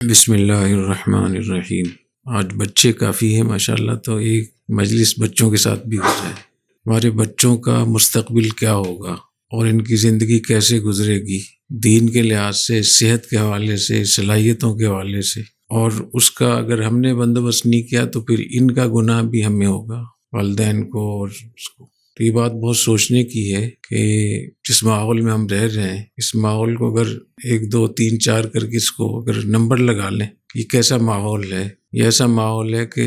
بسم اللہ الرحمن الرحیم۔ آج بچے کافی ہیں ماشاءاللہ، تو ایک مجلس بچوں کے ساتھ بھی ہو جائے۔ ہمارے بچوں کا مستقبل کیا ہوگا اور ان کی زندگی کیسے گزرے گی، دین کے لحاظ سے، صحت کے حوالے سے، صلاحیتوں کے حوالے سے، اور اس کا اگر ہم نے بندوبست نہیں کیا تو پھر ان کا گناہ بھی ہمیں ہوگا، والدین کو اور اس کو۔ تو یہ بات بہت سوچنے کی ہے کہ جس ماحول میں ہم رہ رہے ہیں، اس ماحول کو اگر 1 2 3 4 کر کے اس کو اگر نمبر لگا لیں، یہ کیسا ماحول ہے۔ یہ ایسا ماحول ہے کہ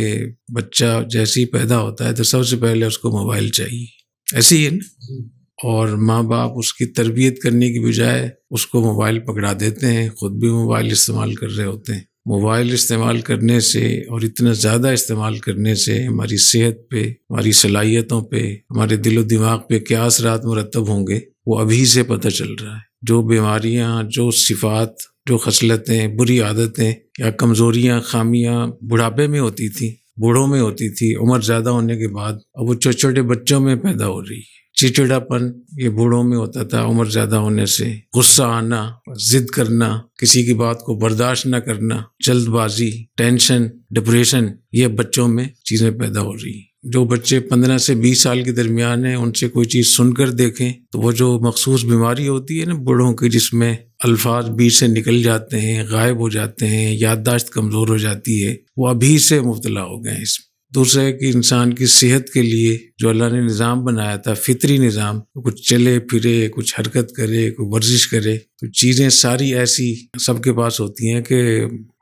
بچہ جیسے ہی پیدا ہوتا ہے تو سب سے پہلے اس کو موبائل چاہیے، ایسے ہی ہے نا؟ اور ماں باپ اس کی تربیت کرنے کی بجائے اس کو موبائل پکڑا دیتے ہیں، خود بھی موبائل استعمال کر رہے ہوتے ہیں۔ موبائل استعمال کرنے سے اور اتنا زیادہ استعمال کرنے سے ہماری صحت پہ، ہماری صلاحیتوں پہ، ہمارے دل و دماغ پہ کیا اثرات مرتب ہوں گے وہ ابھی سے پتہ چل رہا ہے۔ جو بیماریاں، جو صفات، جو خصلتیں، بری عادتیں یا کمزوریاں، خامیاں بڑھاپے میں ہوتی تھیں، بوڑھوں میں ہوتی تھی، عمر زیادہ ہونے کے بعد، اب وہ چھوٹے چھوٹے بچوں میں پیدا ہو رہی ہے۔ چڑچڑا پن یہ بوڑھوں میں ہوتا تھا عمر زیادہ ہونے سے، غصہ آنا، ضد کرنا، کسی کی بات کو برداشت نہ کرنا، جلد بازی، ٹینشن، ڈپریشن، یہ بچوں میں چیزیں پیدا ہو رہی ہیں۔ جو بچے 15 سے 20 سال کے درمیان ہیں، ان سے کوئی چیز سن کر دیکھیں تو وہ جو مخصوص بیماری ہوتی ہے نا بوڑھوں کی، جس میں الفاظ بیچ سے نکل جاتے ہیں، غائب ہو جاتے ہیں، یادداشت کمزور ہو جاتی ہے، وہ ابھی سے مبتلا ہو گئے ہیں اس میں۔ دوسرا ہے کہ انسان کی صحت کے لیے جو اللہ نے نظام بنایا تھا، فطری نظام، کچھ چلے پھرے، کچھ حرکت کرے، کوئی ورزش کرے، تو چیزیں ساری ایسی سب کے پاس ہوتی ہیں کہ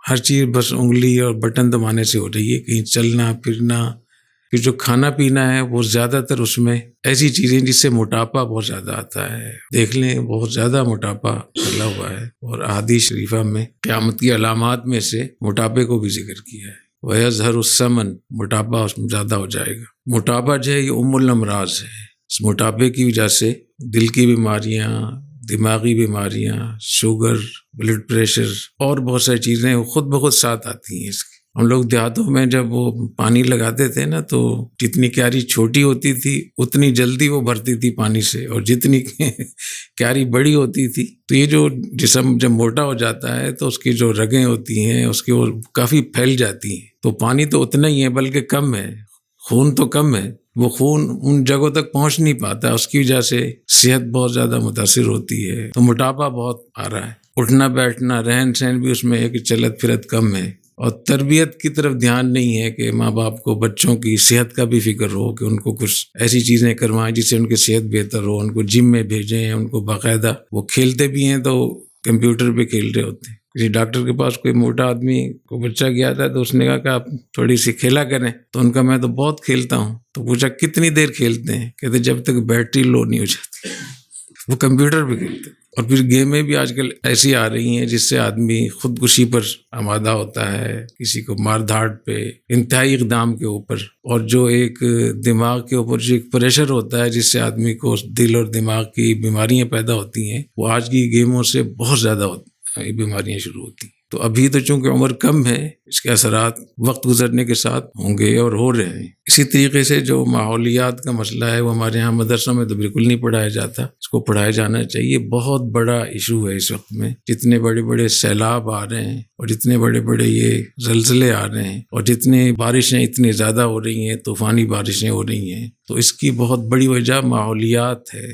ہر چیز بس انگلی اور بٹن دبانے سے ہو رہی ہے، کہیں چلنا پھرنا۔ پھر جو کھانا پینا ہے وہ زیادہ تر اس میں ایسی چیزیں جس سے موٹاپا بہت زیادہ آتا ہے۔ دیکھ لیں بہت زیادہ موٹاپا پھیلا ہوا ہے، اور احادیث شریفہ میں قیامت کی علامات میں سے موٹاپے کو بھی ذکر کیا ہے۔ وَيَظْهَرُ السَّمَنُ، موٹاپا اس میں زیادہ ہو جائے گا۔ موٹاپا جو ہے یہ الامراض ہے۔ اس موٹاپے کی وجہ سے دل کی بیماریاں، دماغی بیماریاں، شوگر، بلڈ پریشر اور بہت ساری چیزیں خود بخود ساتھ آتی ہیں اس کی۔ ہم لوگ دیہاتوں میں جب وہ پانی لگاتے تھے نا، تو جتنی کیاری چھوٹی ہوتی تھی اتنی جلدی وہ بھرتی تھی پانی سے، اور جتنی کیاری بڑی ہوتی تھی تو یہ جو جسم جب موٹا ہو جاتا ہے تو اس کی جو رگیں ہوتی ہیں اس کی وہ کافی پھیل جاتی ہیں، تو پانی تو اتنا ہی ہے بلکہ کم ہے، خون تو کم ہے، وہ خون ان جگہوں تک پہنچ نہیں پاتا، اس کی وجہ سے صحت بہت زیادہ متاثر ہوتی ہے، تو موٹاپا بہت آ رہا ہے۔ اٹھنا بیٹھنا، رہن سہن بھی اس میں ہے کہ چلت پھرت کم ہے، اور تربیت کی طرف دھیان نہیں ہے کہ ماں باپ کو بچوں کی صحت کا بھی فکر ہو کہ ان کو کچھ ایسی چیزیں کروائیں جس سے ان کی صحت بہتر ہو، ان کو جم میں بھیجیں، ان کو باقاعدہ، وہ کھیلتے بھی ہیں تو کمپیوٹر پہ کھیل رہے ہوتے ہیں۔ کسی ڈاکٹر کے پاس کوئی موٹا آدمی کو بچہ گیا تھا تو اس نے کہا کہ آپ تھوڑی سی کھیلا کریں، تو ان کا میں تو بہت کھیلتا ہوں۔ تو پوچھا کتنی دیر کھیلتے ہیں؟ کہتے جب تک بیٹری لو نہیں ہو جاتی۔ وہ کمپیوٹر پہ کھیلتے ہیں۔ اور پھر گیمیں بھی آج کل ایسی آ رہی ہیں جس سے آدمی خودکشی پر آمادہ ہوتا ہے، کسی کو مار دھاڑ پہ، انتہائی اقدام کے اوپر، اور جو ایک دماغ کے اوپر جو ایک پریشر ہوتا ہے جس سے آدمی کو دل اور دماغ کی بیماریاں پیدا ہوتی ہیں، وہ آج کی گیموں سے بہت زیادہ بیماریاں شروع ہوتی ہیں۔ تو ابھی تو چونکہ عمر کم ہے، اس کے اثرات وقت گزرنے کے ساتھ ہوں گے اور ہو رہے ہیں۔ اسی طریقے سے جو ماحولیات کا مسئلہ ہے وہ ہمارے ہاں مدرسوں میں تو بالکل نہیں پڑھایا جاتا، اس کو پڑھایا جانا چاہیے۔ بہت بڑا ایشو ہے اس وقت میں، جتنے بڑے بڑے سیلاب آ رہے ہیں اور جتنے بڑے بڑے یہ زلزلے آ رہے ہیں اور جتنے بارشیں اتنی زیادہ ہو رہی ہیں، طوفانی بارشیں ہو رہی ہیں، تو اس کی بہت بڑی وجہ ماحولیات ہے۔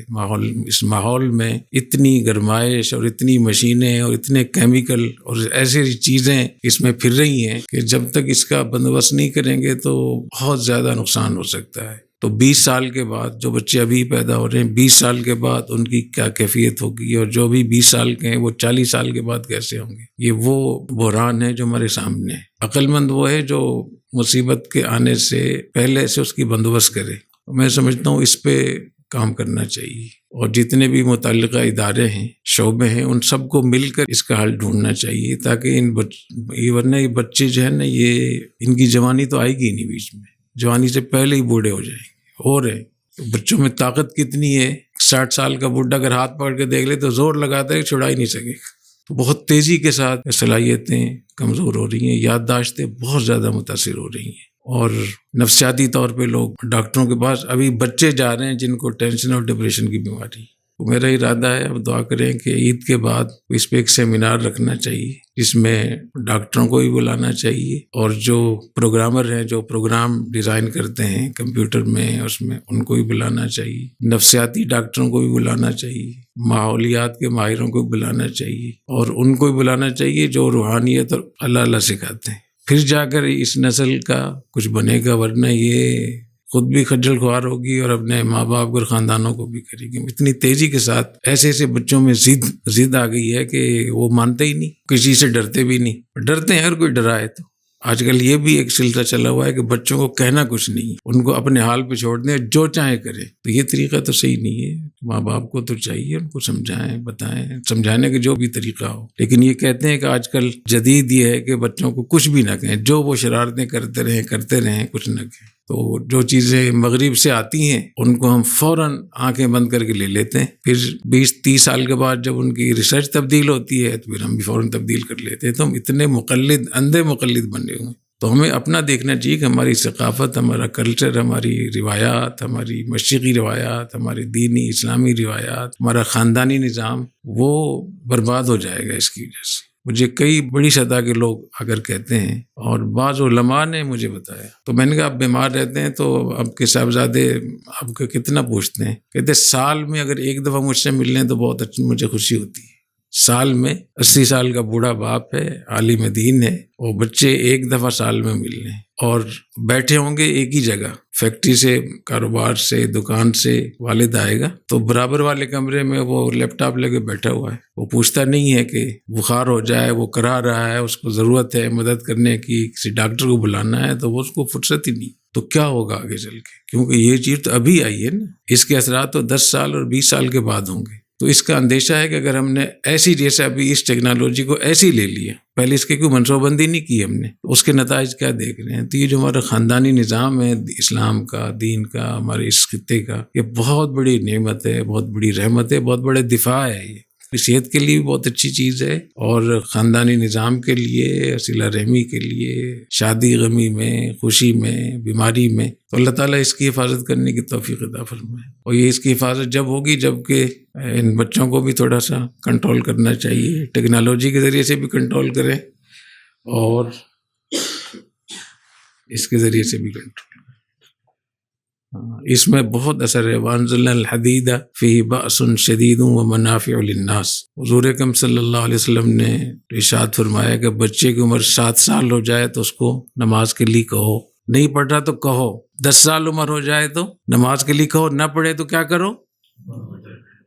اس ماحول میں اتنی گرمائش اور اتنی مشینیں اور اتنے کیمیکل اور ایسی چیزیں اس میں پھر رہی ہیں کہ جب تک اس کا بندوبست نہیں کریں گے تو بہت زیادہ نقصان ہو سکتا ہے۔ تو 20 سال کے بعد جو بچے ابھی پیدا ہو رہے ہیں، 20 سال کے بعد ان کی کیا کیفیت ہوگی، اور جو بھی 20 سال کے ہیں وہ 40 سال کے بعد کیسے ہوں گے؟ یہ وہ بحران ہے جو ہمارے سامنے ہے۔ عقل مند وہ ہے جو مصیبت کے آنے سے پہلے سے اس کی بندوبست کرے۔ میں سمجھتا ہوں اس پہ کام کرنا چاہیے، اور جتنے بھی متعلقہ ادارے ہیں، شعبے ہیں، ان سب کو مل کر اس کا حل ڈھونڈنا چاہیے، تاکہ ورنہ یہ بچے جو ہے نا، یہ ان کی جوانی تو آئے گی نہیں بیچ میں، جوانی سے پہلے ہی بوڑھے ہو جائیں گے۔ ہو رہے بچوں میں طاقت کتنی ہے، 60 سال کا بوڑھا اگر ہاتھ پکڑ کے دیکھ لے تو زور لگاتا ہے، چھڑا ہی نہیں سکے گا۔ تو بہت تیزی کے ساتھ صلاحیتیں کمزور ہو رہی ہیں، یادداشتیں بہت زیادہ متاثر ہو رہی ہیں، اور نفسیاتی طور پہ لوگ ڈاکٹروں کے پاس ابھی بچے جا رہے ہیں جن کو ٹینشن اور ڈپریشن کی بیماری۔ تو میرا ارادہ ہے اب دعا کریں کہ عید کے بعد اس پہ ایک سیمینار رکھنا چاہیے جس میں ڈاکٹروں کو بھی بلانا چاہیے اور جو پروگرامر ہیں جو پروگرام ڈیزائن کرتے ہیں کمپیوٹر میں اس میں ان کو بھی بلانا چاہیے، نفسیاتی ڈاکٹروں کو بھی بلانا چاہیے، ماحولیات کے ماہروں کو بھی بلانا چاہیے اور ان کو بھی بلانا چاہیے جو روحانیت اور اللہ سکھاتے ہیں، پھر جا کر اس نسل کا کچھ بنے گا، ورنہ یہ خود بھی خجل خوار ہوگی اور اپنے ماں باپ اور خاندانوں کو بھی کرے گی۔ اتنی تیزی کے ساتھ ایسے بچوں میں ضد آ گئی ہے کہ وہ مانتے ہی نہیں، کسی سے ڈرتے بھی نہیں، ڈرتے ہیں اگر کوئی ڈرائے تو۔ آج کل یہ بھی ایک سلسلہ چلا ہوا ہے کہ بچوں کو کہنا کچھ نہیں، ان کو اپنے حال پہ چھوڑ دیں، جو چاہے کریں، تو یہ طریقہ تو صحیح نہیں ہے۔ ماں باپ کو تو چاہیے ان کو سمجھائیں، بتائیں، سمجھانے کے جو بھی طریقہ ہو، لیکن یہ کہتے ہیں کہ آج کل جدید یہ ہے کہ بچوں کو کچھ بھی نہ کہیں، جو وہ شرارتیں کرتے رہیں کچھ نہ کہیں۔ تو جو چیزیں مغرب سے آتی ہیں ان کو ہم فوراً آنکھیں بند کر کے لے لیتے ہیں، پھر 20-30 سال کے بعد جب ان کی ریسرچ تبدیل ہوتی ہے تو پھر ہم بھی فوراً تبدیل کر لیتے ہیں۔ تو ہم اتنے اندھے مقلد بنے ہوئے ہیں۔ تو ہمیں اپنا دیکھنا چاہیے کہ ہماری ثقافت، ہمارا کلچر، ہماری روایات، ہماری مشرقی روایات، ہماری دینی اسلامی روایات، ہمارا خاندانی نظام وہ برباد ہو جائے گا اس کی وجہ سے۔ مجھے کئی بڑی سطح کے لوگ اگر کہتے ہیں اور بعض علماء نے مجھے بتایا، تو میں نے کہا آپ بیمار رہتے ہیں تو آپ کے صاحبزادے آپ کو کتنا پوچھتے ہیں؟ کہتے سال میں اگر ایک دفعہ مجھ سے مل لیں تو بہت اچھی مجھے خوشی ہوتی ہے۔ سال میں 80 سال کا بوڑھا باپ ہے، عالم دین ہے، وہ بچے ایک دفعہ سال میں مل لیں اور بیٹھے ہوں گے ایک ہی جگہ، فیکٹری سے، کاروبار سے، دکان سے والد آئے گا تو برابر والے کمرے میں وہ لیپ ٹاپ لے کے بیٹھا ہوا ہے، وہ پوچھتا نہیں ہے کہ بخار ہو جائے، وہ کرا رہا ہے، اس کو ضرورت ہے مدد کرنے کی، کسی ڈاکٹر کو بلانا ہے تو وہ اس کو فرصت ہی نہیں۔ تو کیا ہوگا آگے چل کے؟ کیونکہ یہ چیز تو ابھی آئی ہے نا، اس کے اثرات تو 10 سال اور 20 سال کے بعد ہوں گے۔ تو اس کا اندیشہ ہے کہ اگر ہم نے ایسی، جیسے ابھی اس ٹیکنالوجی کو ایسی لے لیا، پہلے اس کی کوئی منصوبہ بندی نہیں کی ہم نے، تو اس کے نتائج کیا دیکھ رہے ہیں۔ تو یہ جو ہمارا خاندانی نظام ہے اسلام کا، دین کا، ہمارے اس خطے کا، یہ بہت بڑی نعمت ہے، بہت بڑی رحمت ہے، بہت بڑے دفاع ہے۔ یہ صحت کے لیے بھی بہت اچھی چیز ہے اور خاندانی نظام کے لیے، صلہ رحمی کے لیے، شادی غمی میں، خوشی میں، بیماری میں، تو اللہ تعالیٰ اس کی حفاظت کرنے کی توفیق عطا فرمائے۔ اور یہ اس کی حفاظت جب ہوگی جب کہ ان بچوں کو بھی تھوڑا سا کنٹرول کرنا چاہیے، ٹیکنالوجی کے ذریعے سے بھی کنٹرول کریں اور اس کے ذریعے سے بھی کنٹرول۔ اس میں بہت اثر ہے۔ وَأَنزَلْنَا الْحَدِيدَ فِيهِ بَأْسٌ شَدِيدٌ وَمَنَافِعُ لِلنَّاسِ۔ حضور اکرم صلی اللہ علیہ وسلم نے ارشاد فرمایا کہ بچے کی عمر 7 سال ہو جائے تو اس کو نماز کے لیے کہو، نہیں پڑھ رہا تو کہو، 10 سال عمر ہو جائے تو نماز کے لیے کہو، نہ پڑھے تو کیا کرو؟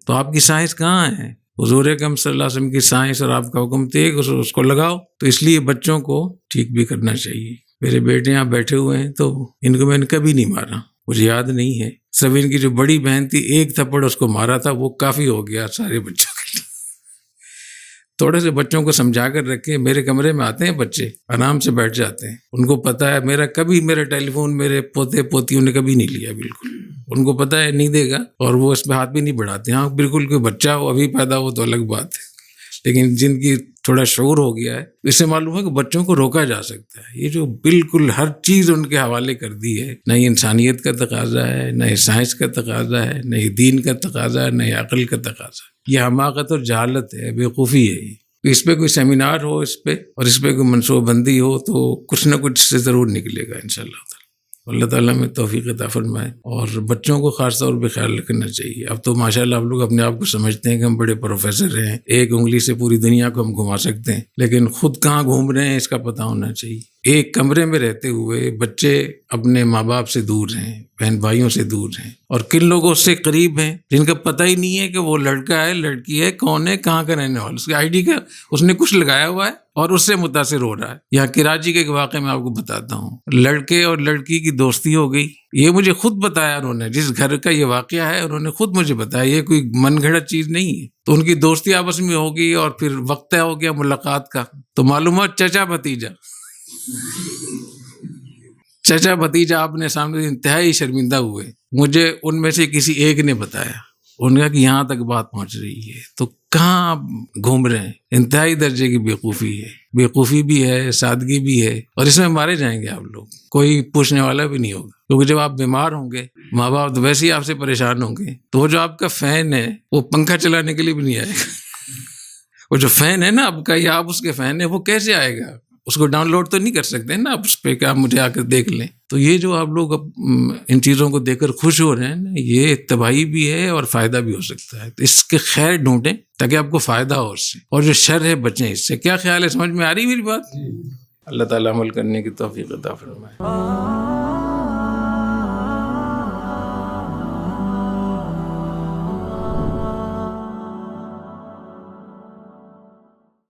تو آپ کی سائنس کہاں ہے؟ حضور اکرم صلی اللہ علیہ وسلم کی سائنس اور آپ کا حکم تھے کہ اس کو لگاؤ۔ تو اس لیے بچوں کو ٹھیک بھی کرنا چاہیے۔ میرے بیٹے یہاں بیٹھے ہوئے ہیں تو ان کو میں نے کبھی نہیں مارا، مجھے یاد نہیں ہے۔ سب ان کی جو بڑی بہن تھی ایک تھپڑ اس کو مارا تھا، وہ کافی ہو گیا سارے بچوں کے لیے۔ تھوڑے سے بچوں کو سمجھا کر رکھیں۔ میرے کمرے میں آتے ہیں بچے، آرام سے بیٹھ جاتے ہیں، ان کو پتہ ہے میرا ٹیلی فون میرے پوتے پوتیوں نے کبھی نہیں لیا، بالکل ان کو پتہ ہے نہیں دے گا، اور وہ اس پہ ہاتھ بھی نہیں بڑھاتے۔ ہاں بالکل کوئی بچہ ہو ابھی پیدا ہو تو الگ بات ہے، لیکن جن کی تھوڑا شعور ہو گیا ہے اس سے معلوم ہے کہ بچوں کو روکا جا سکتا ہے۔ یہ جو بالکل ہر چیز ان کے حوالے کر دی ہے، نہ یہ انسانیت کا تقاضا ہے، نہ یہ سائنس کا تقاضا ہے، نہ یہ دین کا تقاضا ہے، نہ یہ عقل کا تقاضا ہے، یہ حماقت اور جہالت ہے، بیوقوفی ہے۔ یہ اس پہ کوئی سیمینار ہو اس پہ اور اس پہ کوئی منصوبہ بندی ہو تو کچھ نہ کچھ سے ضرور نکلے گا انشاءاللہ تعالی۔ اللہ تعالیٰ میں توفیق عطا فرمائے، اور بچوں کو خاص طور پہ خیال رکھنا چاہیے۔ اب تو ماشاءاللہ آپ لوگ اپنے آپ کو سمجھتے ہیں کہ ہم بڑے پروفیسر ہیں، ایک انگلی سے پوری دنیا کو ہم گھما سکتے ہیں، لیکن خود کہاں گھوم رہے ہیں اس کا پتہ ہونا چاہیے۔ ایک کمرے میں رہتے ہوئے بچے اپنے ماں باپ سے دور ہیں، بہن بھائیوں سے دور ہیں، اور کن لوگوں سے قریب ہیں جن کا پتہ ہی نہیں ہے کہ وہ لڑکا ہے، لڑکی ہے، کون ہے، کہاں کا رہنے والا، اس کی ID کا اس نے کچھ لگایا ہوا ہے اور اس سے متاثر ہو رہا ہے۔ یہاں کراچی کے ایک واقعہ میں آپ کو بتاتا ہوں، لڑکے اور لڑکی کی دوستی ہو گئی، یہ مجھے خود بتایا انہوں نے، جس گھر کا یہ واقعہ ہے انہوں نے خود مجھے بتایا، یہ کوئی من گھڑت چیز نہیں ہے۔ تو ان کی دوستی آپس میں ہوگی اور پھر وقت طے ہو گیا ملاقات کا، تو معلومات چچا بھتیجا اپنے سامنے انتہائی شرمندہ ہوئے۔ مجھے ان میں سے کسی ایک نے بتایا، انہوں نے کہا کہ یہاں تک بات پہنچ رہی ہے، تو کہاں آپ گھوم رہے ہیں؟ انتہائی درجے کی بیوقوفی بھی ہے، سادگی بھی ہے، اور اس میں مارے جائیں گے آپ لوگ، کوئی پوچھنے والا بھی نہیں ہوگا، کیونکہ جب آپ بیمار ہوں گے ماں باپ تو ویسے ہی آپ سے پریشان ہوں گے، تو وہ جو آپ کا فین ہے وہ پنکھا چلانے کے لیے بھی نہیں آئے گا. وہ جو فین ہے نا آپ کا، یا آپ اس کے فین ہیں، وہ کیسے آئے گا؟ اس کو ڈاؤن لوڈ تو نہیں کر سکتے نا آپ اس پہ کہ آپ مجھے آ کر دیکھ لیں. تو یہ جو آپ لوگ ان چیزوں کو دیکھ کر خوش ہو رہے ہیں نا، یہ تباہی بھی ہے اور فائدہ بھی ہو سکتا ہے. تو اس کے خیر ڈھونڈیں تاکہ آپ کو فائدہ ہو اس سے، اور جو شر ہے بچیں اس سے. کیا خیال ہے؟ سمجھ میں آ رہی میری بات؟ اللہ تعالیٰ عمل کرنے کی توفیق عطا فرمائے.